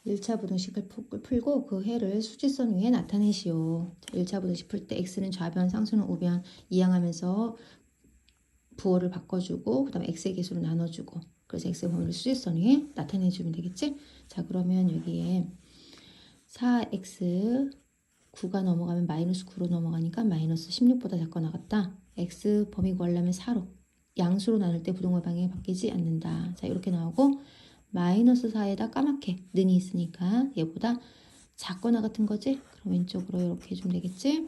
1차 부등식을 풀고 그 해를 수직선 위에 나타내시오. 1차 부등식 풀 때 x는 좌변, 상수는 우변 이항하면서 부호를 바꿔주고 그 다음에 x의 개수로 나눠주고 그래서 x의 범위를 수직선 위에 나타내주면 되겠지? 자 그러면 여기에 4x 9가 넘어가면 마이너스 9로 넘어가니까 마이너스 16보다 작거 나갔다. x 범위 구하려면 4로 양수로 나눌 때 부동의 방향이 바뀌지 않는다. 자 이렇게 나오고 마이너스 4에다 까맣게 는이 있으니까 얘보다 작거나 같은 거지? 그럼 왼쪽으로 이렇게 해주면 되겠지?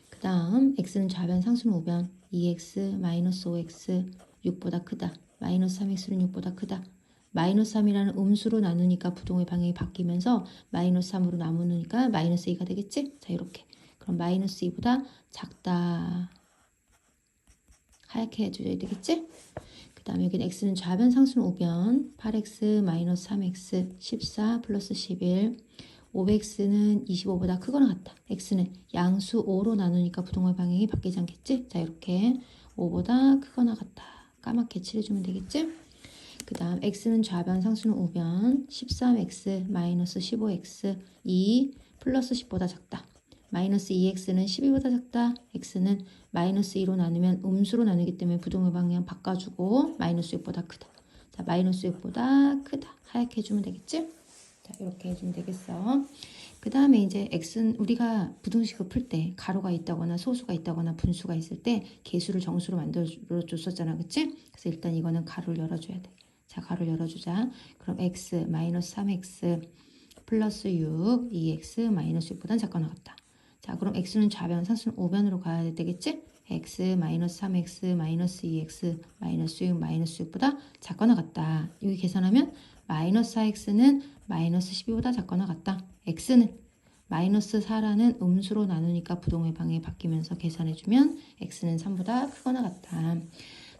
그 다음 x는 좌변, 상수는 우변 2x 마이너스 5x 6보다 크다. 마이너스 3x는 6보다 크다. 마이너스 3이라는 음수로 나누니까 부동의 방향이 바뀌면서 마이너스 3으로 나누니까 마이너스 2가 되겠지? 자 이렇게 그럼 마이너스 2보다 작다. 하얗게 해줘야 되겠지? 그 다음에 여기는 x는 좌변, 상수는 우변 8x 마이너스 3x 14 플러스 11 5x는 25보다 크거나 같다. x는 양수 5로 나누니까 부동의 방향이 바뀌지 않겠지? 자 이렇게 5보다 크거나 같다. 까맣게 칠해주면 되겠지? 그 다음 x는 좌변, 상수는 우변 13x 마이너스 15x 2 플러스 10보다 작다. 마이너스 2x는 12보다 작다. x는 마이너스 2로 나누면 음수로 나누기 때문에 부동의 방향 바꿔주고 마이너스 6보다 크다. 자 마이너스 6보다 크다. 하얗게 해주면 되겠지? 자 이렇게 해주면 되겠어. 그 다음에 이제 x는 우리가 부등식을 풀 때 가로가 있다거나 소수가 있다거나 분수가 있을 때 개수를 정수로 만들어 줬었잖아. 그치? 그래서 일단 이거는 가로를 열어줘야 돼. 자 가로를 열어주자. 그럼 x 마이너스 3x 플러스 6 2x 마이너스 6보다 작거나 같다. 자 그럼 x는 좌변, 상수는 우변으로 가야 되겠지? x 마이너스 3x 마이너스 2x 마이너스 6 마이너스 6보다 작거나 같다. 여기 계산하면 마이너스 4x는 마이너스 12보다 작거나 같다. x는 마이너스 4라는 음수로 나누니까 부동의 방향이 바뀌면서 계산해주면 x는 3보다 크거나 같다.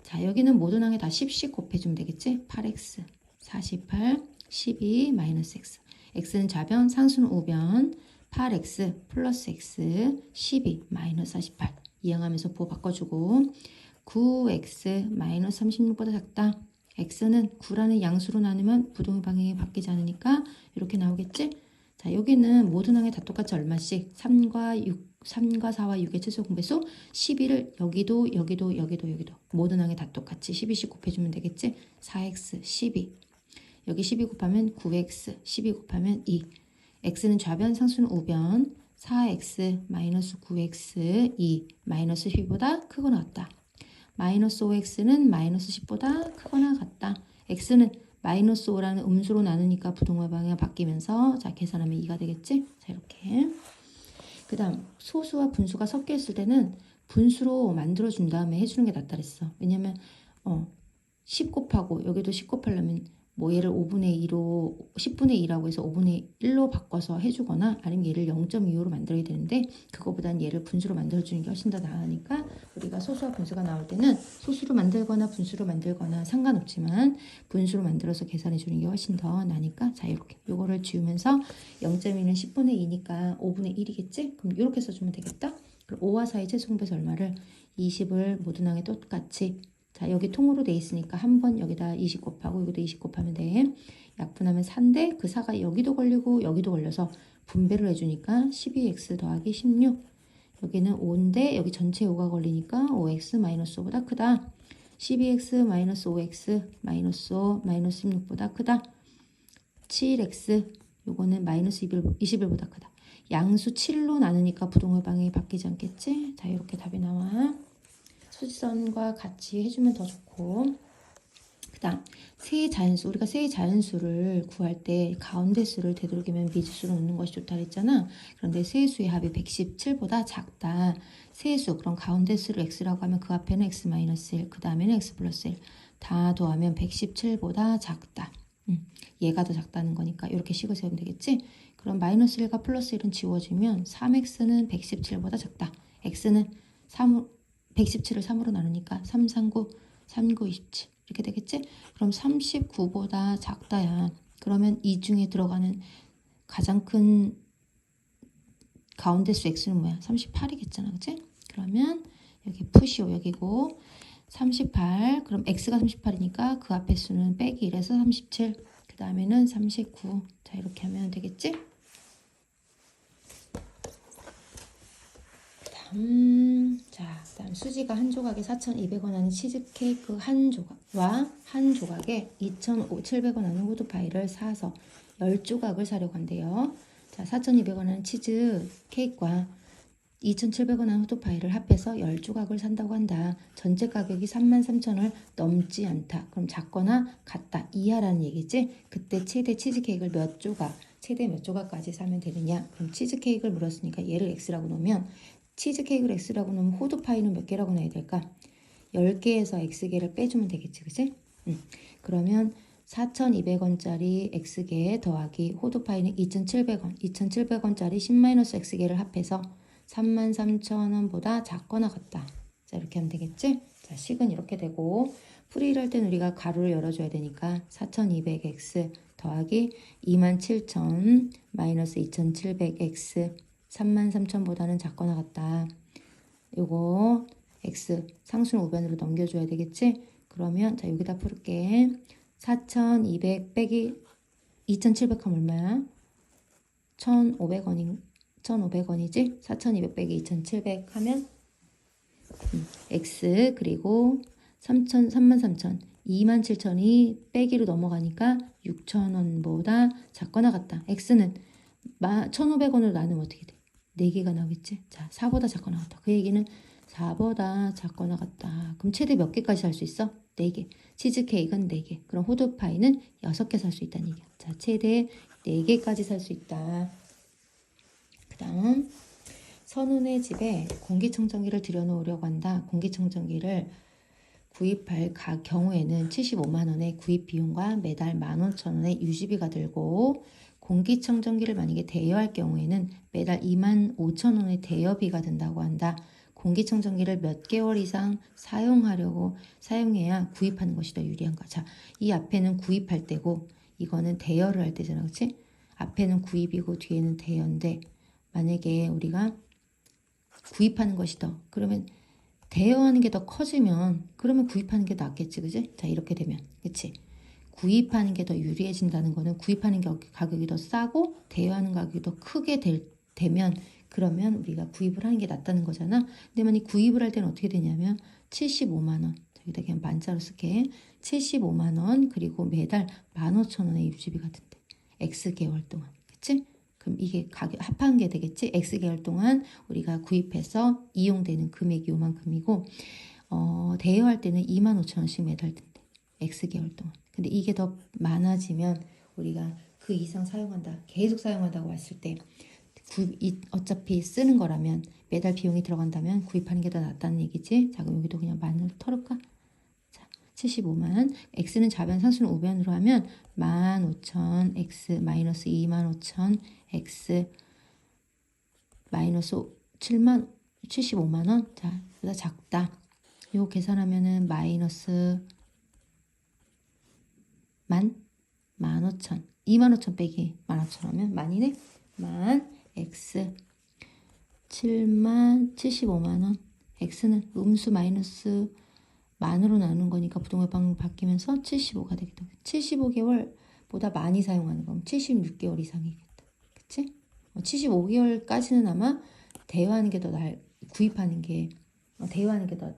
자 여기는 모든 항에 다 10씩 곱해주면 되겠지? 8x 48 12 마이너스 x x는 좌변, 상수는 우변 8x 플러스 x 12 마이너스 48 이항하면서 부호 바꿔주고 9x 마이너스 36보다 작다. x는 9라는 양수로 나누면 부동의 방향이 바뀌지 않으니까 이렇게 나오겠지? 자 여기는 모든 항에 다 똑같이 얼마씩 3과 4와 6의 최소 공배수 12를 여기도 모든 항에 다 똑같이 12씩 곱해주면 되겠지? 4x 12 여기 12 곱하면 9x 12 곱하면 2 x는 좌변, 상수는 우변 4x 마이너스 9x 2 마이너스 12보다 크거나 같다. 마이너스 5x는 마이너스 10보다 크거나 같다. x는 마이너스 5라는 음수로 나누니까 부동의 방향이 바뀌면서 자 계산하면 2가 되겠지? 자 이렇게 그 다음 소수와 분수가 섞여 있을 때는 분수로 만들어 준 다음에 해주는 게 낫다 그랬어. 왜냐면 10 곱하고 여기도 10 곱하려면 뭐 얘를 5분의 2로 10분의 2라고 해서 5분의 1로 바꿔서 해주거나 아니면 얘를 0.25로 만들어야 되는데 그거보단 얘를 분수로 만들어주는 게 훨씬 더 나으니까 우리가 소수와 분수가 나올 때는 소수로 만들거나 분수로 만들거나 상관없지만 분수로 만들어서 계산해 주는 게 훨씬 더 나니까 자 이렇게 요거를 지우면서 0.2는 10분의 2니까 5분의 1이겠지? 그럼 이렇게 써주면 되겠다. 그럼 5와 4의 최소 공배수 얼마를 20을 모든 항에 똑같이 자 여기 통으로 돼 있으니까 한 번 여기다 20 곱하고 여기도 20 곱하면 돼. 약분하면 4인데 그 4가 여기도 걸리고 여기도 걸려서 분배를 해주니까 12x 더하기 16 여기는 5인데 여기 전체 5가 걸리니까 5x 마이너스 5보다 크다. 12x 마이너스 5x 마이너스 5 마이너스 16보다 크다. 7x 요거는 마이너스 21보다 크다. 양수 7로 나누니까 부동의 방향이 바뀌지 않겠지? 자 이렇게 답이 나와. 수직선과 같이 해주면 더 좋고 그 다음 세의 자연수 우리가 세의 자연수를 구할 때 가운데 수를 되도록이면 미지수로 넣는 것이 좋다 그랬잖아. 그런데 세의 수의 합이 117보다 작다. 세의 수 그럼 가운데 수를 x라고 하면 그 앞에는 x-1 그 다음에는 x 플러스 1 다 더하면 117보다 작다. 얘가 더 작다는 거니까 이렇게 식을 세우면 되겠지. 그럼 마이너스 1과 플러스 1은 지워지면 3x는 117보다 작다. x는 117을 3으로 나누니까 3, 3, 9, 3, 9, 27 이렇게 되겠지? 그럼 39보다 작다야. 그러면 이 중에 들어가는 가장 큰 가운데 수 x는 뭐야? 38이겠잖아. 그치? 그러면 여기 푸시오 여기고 38 그럼 x가 38이니까 그 앞에 수는 빼기 1에서 37 그 다음에는 39. 자, 이렇게 하면 되겠지? 그다음 수지가 한 조각에 4,200원 하는 치즈케이크 한 조각과 한 조각에 2,700원 하는 후드파이를 사서 10조각을 사려고 한대요. 자, 4,200원 하는 치즈케이크와 2,700원 하는 후드파이를 합해서 10조각을 산다고 한다. 전체 가격이 33,000원을 넘지 않다. 그럼 작거나 같다. 이하라는 얘기지? 그때 최대 치즈케이크를 몇 조각, 최대 몇 조각까지 사면 되느냐? 그럼 치즈케이크를 물었으니까 얘를 X라고 놓으면 치즈케이크를 X라고 놓으면 호두파이는 몇 개라고 넣어야 될까? 10개에서 X개를 빼주면 되겠지, 그치? 그러면 4,200원짜리 X개 더하기 호두파이는 2,700원, 2,700원짜리 10-X개를 합해서 33,000원보다 작거나 같다. 자, 이렇게 하면 되겠지? 자, 식은 이렇게 되고 풀이를 할 때는 우리가 가로를 열어줘야 되니까 4,200X 더하기 27,000 마이너스 2,700X 33,000보다는 작거나 같다. 요거 X 상수는 우변으로 넘겨줘야 되겠지? 그러면 자 여기다 풀게. 4,200 빼기 2,700 하면 얼마야? 1,500원이지? 4,200 빼기 2,700 하면 X 그리고 33,000 27,000이 빼기로 넘어가니까 6,000원보다 작거나 같다. X는 1,500원으로 나누면 어떻게 돼? 4개가 나오겠지? 자, 4보다 작거나 같다. 그 얘기는 4보다 작거나 같다. 그럼 최대 몇 개까지 살 수 있어? 4개. 치즈케이크는 4개. 그럼 호두파이는 6개 살 수 있다는 얘기야. 자, 최대 4개까지 살 수 있다. 그 다음 선우네 집에 공기청정기를 들여놓으려고 한다. 공기청정기를 구입할 경우에는 75만 원의 구입 비용과 매달 15,000원의 유지비가 들고 공기청정기를 만약에 대여할 경우에는 매달 25,000원의 대여비가 든다고 한다. 공기청정기를 몇 개월 이상 사용해야 구입하는 것이 더 유리한가. 자, 이 앞에는 구입할 때고 이거는 대여를 할 때잖아. 그렇지? 앞에는 구입이고 뒤에는 대여인데 만약에 우리가 구입하는 것이 더 그러면 대여하는 게 더 커지면 그러면 구입하는 게 낫겠지. 그지? 자, 이렇게 되면 그치? 구입하는 게 더 유리해진다는 거는 구입하는 가격이 더 싸고 대여하는 가격이 더 크게 되면 그러면 우리가 구입을 하는 게 낫다는 거잖아. 근데 만약 구입을 할 때는 어떻게 되냐면 75만 원. 여기다 그냥 만자로 쓸게. 75만 원 그리고 매달 15,000원의 유지비가 든대. X개월 동안. 그치? 그럼 이게 가격 합한 게 되겠지? X개월 동안 우리가 구입해서 이용되는 금액이 요만큼이고 대여할 때는 25,000원씩 매달 든대. X개월 동안. 근데 이게 더 많아지면 우리가 그 이상 사용한다. 계속 사용한다고 했을 때 어차피 쓰는 거라면 매달 비용이 들어간다면 구입하는 게 더 낫다는 얘기지. 자, 그럼 여기도 그냥 만으로 털을까? 자, 75만. X는 좌변 상수는 우변으로 하면 15,000 X 마이너스 25,000 X 마이너스 75만 원. 자, 보다 작다. 요 계산하면은 마이너스 15,000 25,000 빼기 15,000 하면 만이네. 만 X 75만 원. X는 음수 마이너스 만으로 나누는 거니까 부동의 방향 바뀌면서 75가 되겠다. 75개월보다 많이 사용하는 거면 76개월 이상이겠다. 그치? 75개월까지는 아마 대여하는 게 더 구입하는 게 대여하는 게 더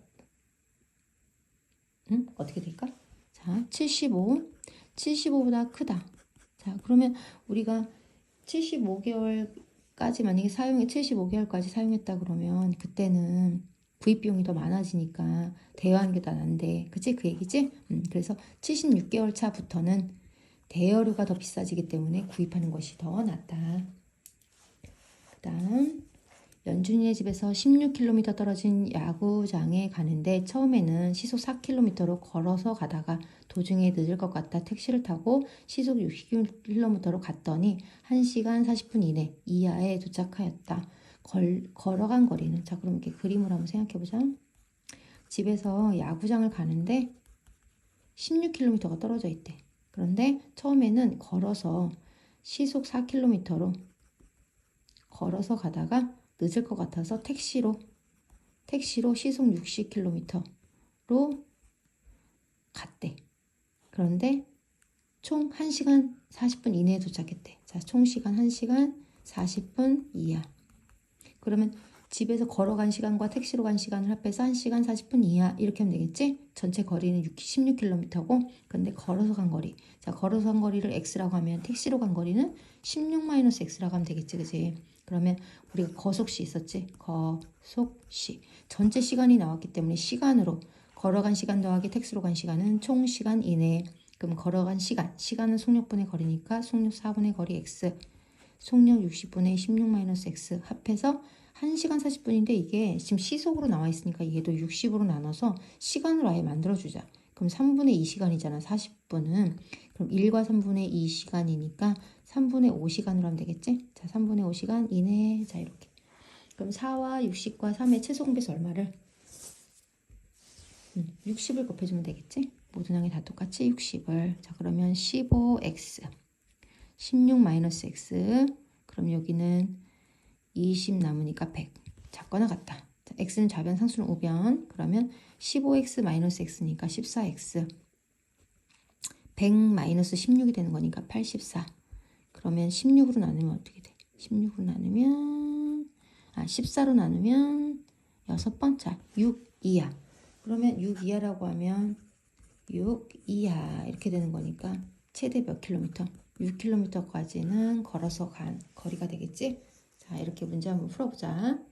어떻게 될까? 자, 75보다 크다. 자, 그러면 우리가 75개월까지 만약에 75개월까지 사용했다 그러면 그때는 구입 비용이 더 많아지니까 대여하는 게 더 난데, 그치? 그 얘기지? 그래서 76개월 차부터는 대여료가 더 비싸지기 때문에 구입하는 것이 더 낫다. 그 다음 연준이네 집에서 16km 떨어진 야구장에 가는데 처음에는 시속 4km로 걸어서 가다가 도중에 늦을 것 같아 택시를 타고 시속 60km로 갔더니 1시간 40분 이하에 도착하였다. 걸어간 거리는 자 그럼 이렇게 그림으로 한번 생각해보자. 집에서 야구장을 가는데 16km가 떨어져 있대. 그런데 처음에는 걸어서 시속 4km로 걸어서 가다가 늦을 것 같아서 택시로 시속 60km로 갔대. 그런데 총 1시간 40분 이내에 도착했대. 자, 총 시간 1시간 40분 이하. 그러면 집에서 걸어간 시간과 택시로 간 시간을 합해서 1시간 40분 이하 이렇게 하면 되겠지? 전체 거리는 16km고 근데 걸어서 간 거리. 자, 걸어서 간 거리를 x라고 하면 택시로 간 거리는 16-x라고 하면 되겠지, 그지? 그러면 우리가 거속시 있었지? 거속시. 전체 시간이 나왔기 때문에 시간으로 걸어간 시간 더하기 택시로 간 시간은 총 시간 이내. 그럼 걸어간 시간은 속력분의 거리니까 속력 4분의 거리 x, 속력 60분의 16-x 합해서 1시간 40분인데 이게 지금 시속으로 나와 있으니까 얘도 60으로 나눠서 시간으로 아예 만들어주자. 그럼 3분의 2시간이잖아, 40분은. 그럼 1과 3분의 2시간이니까 3분의 5시간으로 하면 되겠지? 자, 3분의 5시간 이내. 자, 이렇게. 그럼 4와 60과 3의 최소 공배수 얼마를? 60을 곱해주면 되겠지? 모든 항이 다 똑같이 60을. 자, 그러면 15x, 16-x. 그럼 여기는 20 남으니까 100. 작거나 같다. 자, x는 좌변, 상수는 우변. 그러면 15x-x니까 14x. 100-16이 되는 거니까 84. 그러면 16으로 나누면 어떻게 돼? 16으로 나누면 14로 나누면 6번. 자, 6 이하. 그러면 6 이하라고 하면 6 이하 이렇게 되는 거니까 최대 몇 킬로미터? 6km까지는 걸어서 간 거리가 되겠지? 자, 이렇게 문제 한번 풀어보자.